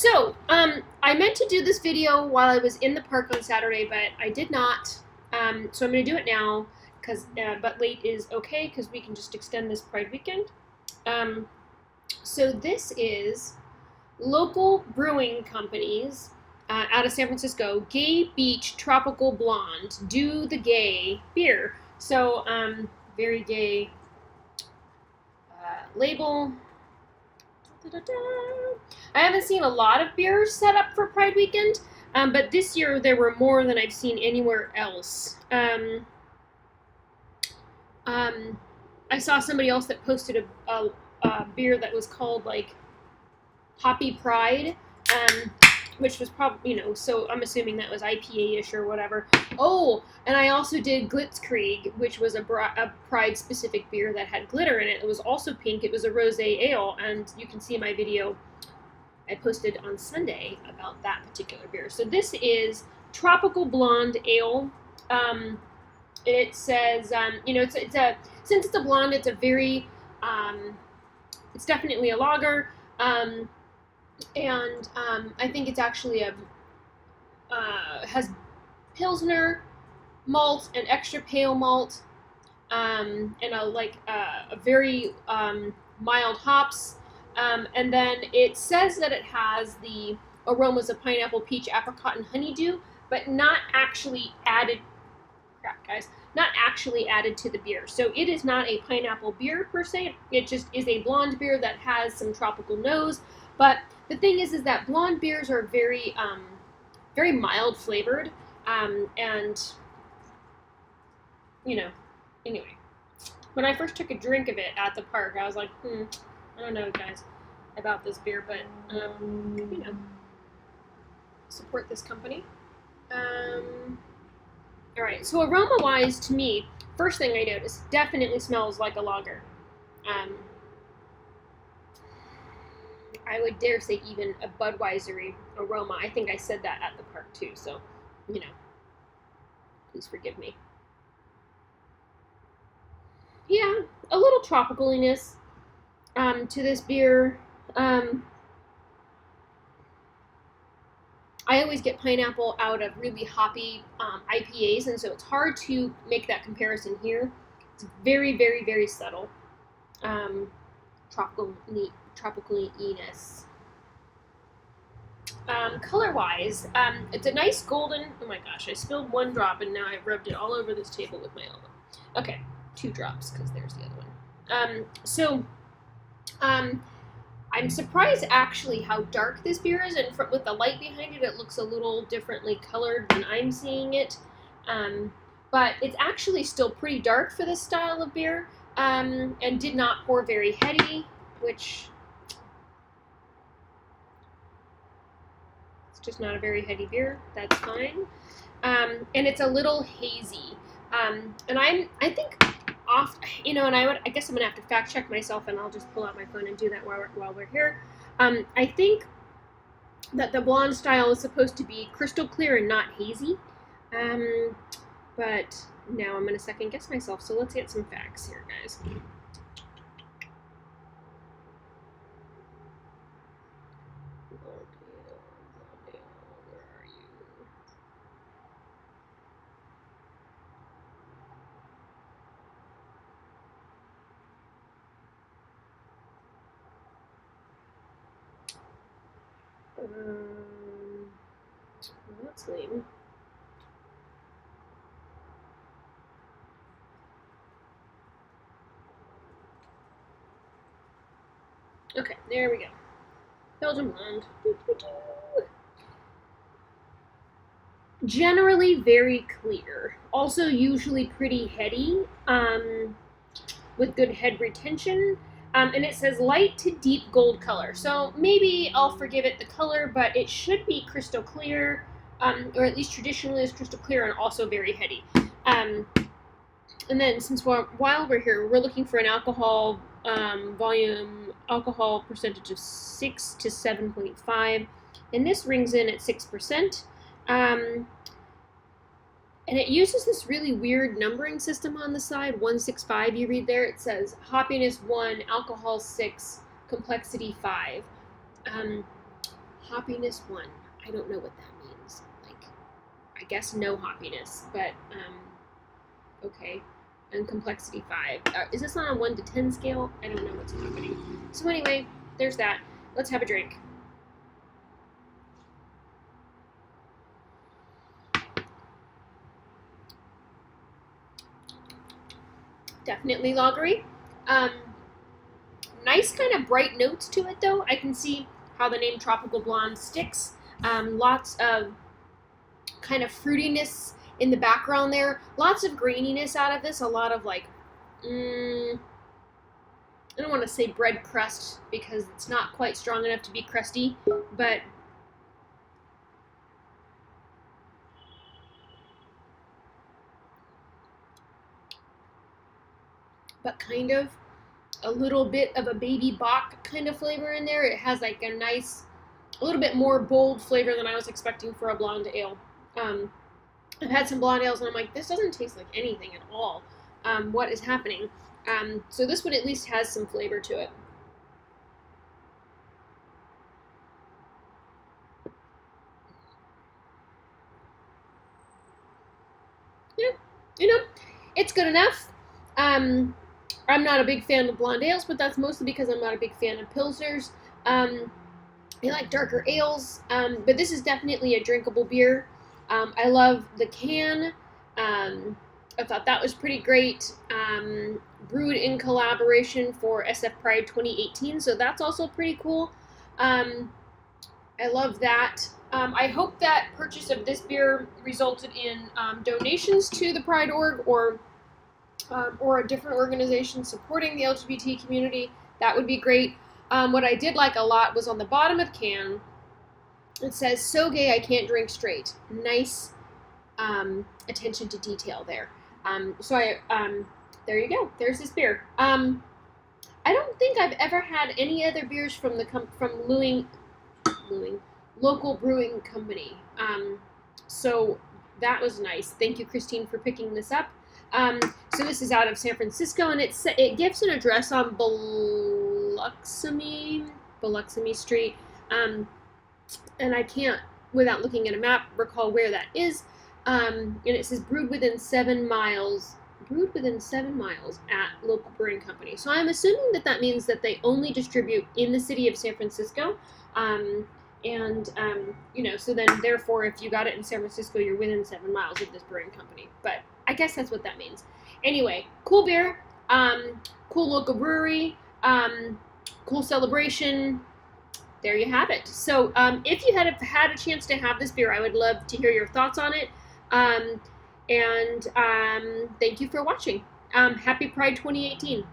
So, I meant to do this video while I was in the park on Saturday, but I did not. So I'm going to do it now, but late is okay, because we can just extend this Pride weekend. So this is local brewing companies out of San Francisco, Gay Beach Tropical Blonde, Do the Gay beer. So, very gay label. I haven't seen a lot of beers set up for Pride weekend, but this year there were more than I've seen anywhere else. I saw somebody else that posted a beer that was called like Poppy Pride, which was probably, so I'm assuming that was IPA-ish or whatever. Oh, and I also did Glitzkrieg, which was a Pride-specific beer that had glitter in it. It was also pink. It was a rosé ale, and you can see my video I posted on Sunday about that particular beer. So this is Tropical Blonde Ale. It says, since it's a blonde, it's a very, it's definitely a lager. And I think it's actually has Pilsner malt and extra pale malt, and a very mild hops. And then it says that it has the aromas of pineapple, peach, apricot, and honeydew, but not actually added. Crap, guys. Not actually added to the beer. So it is not a pineapple beer per se. It just is a blonde beer that has some tropical nose. But the thing is that blonde beers are very, very mild flavored, and, anyway. When I first took a drink of it at the park, I was like, I don't know, guys, about this beer, but, support this company. Alright, so aroma-wise, to me, first thing I noticed, definitely smells like a lager. I would dare say even a Budweiser-y aroma. I think I said that at the park too, so, please forgive me. Yeah, a little tropicaliness to this beer. I always get pineapple out of really hoppy IPAs, and so it's hard to make that comparison here. It's very, very, very subtle. Tropicaliness. Color-wise, it's a nice golden. Oh my gosh, I spilled one drop and now I've rubbed it all over this table with my elbow. Okay, 2 drops because there's the other one. I'm surprised actually how dark this beer is, and with the light behind it, it looks a little differently colored than I'm seeing it. But it's actually still pretty dark for this style of beer, and did not pour very heady, which it's just not a very heady beer. That's fine. And it's a little hazy. And I think off, and I guess I'm gonna have to fact check myself, and I'll just pull out my phone and do that while we're here. I think that the blonde style is supposed to be crystal clear and not hazy. But now I'm gonna second guess myself. So let's get some facts here, guys. That's lame. Okay, there we go. Belgian blonde. Generally very clear. Also usually pretty heady, with good head retention. And it says light to deep gold color. So maybe I'll forgive it the color, but it should be crystal clear, or at least traditionally is crystal clear and also very heady. And then while we're here, we're looking for an alcohol alcohol percentage of 6 to 7.5, and this rings in at 6%. And it uses this really weird numbering system on the side, 165, you read there. It says hoppiness 1, alcohol 6, complexity 5. hoppiness 1. I don't know what that means. Like, I guess no hoppiness, but okay. And complexity 5. Is this on a 1 to 10 scale? I don't know what's happening. So anyway, there's that. Let's have a drink. Definitely lagery. Nice kind of bright notes to it, though. I can see how the name Tropical Blonde sticks. Lots of kind of fruitiness in the background there. Lots of graininess out of this. A lot of like, I don't want to say bread crust because it's not quite strong enough to be crusty, but kind of a little bit of a baby Bach kind of flavor in there. It has like a nice, a little bit more bold flavor than I was expecting for a blonde ale. I've had some blonde ales and I'm like, this doesn't taste like anything at all. What is happening? So this one at least has some flavor to it. Yeah, you know, it's good enough. I'm not a big fan of blonde ales, but that's mostly because I'm not a big fan of pilsners. I like darker ales, but this is definitely a drinkable beer. I love the can. I thought that was pretty great. Brewed in collaboration for SF Pride 2018, so that's also pretty cool. I love that. I hope that purchase of this beer resulted in donations to the Pride org or a different organization supporting the LGBT community. That would be great. What I did like a lot was on the bottom of the can, it says, "So gay I can't drink straight." Nice attention to detail there. There you go. There's this beer. I don't think I've ever had any other beers from the local brewing company. So that was nice. Thank you, Christine, for picking this up. So this is out of San Francisco, and it gives an address on Biloxi Street. And I can't, without looking at a map, recall where that is. And it says brewed within 7 miles at local brewing company. So I'm assuming that means that they only distribute in the city of San Francisco. So then therefore, if you got it in San Francisco, you're within 7 miles of this brewing company. But I guess that's what that means. Anyway, cool beer, cool local brewery, cool celebration. There you have it. So if you had a chance to have this beer, I would love to hear your thoughts on it. Thank you for watching. Happy Pride 2018.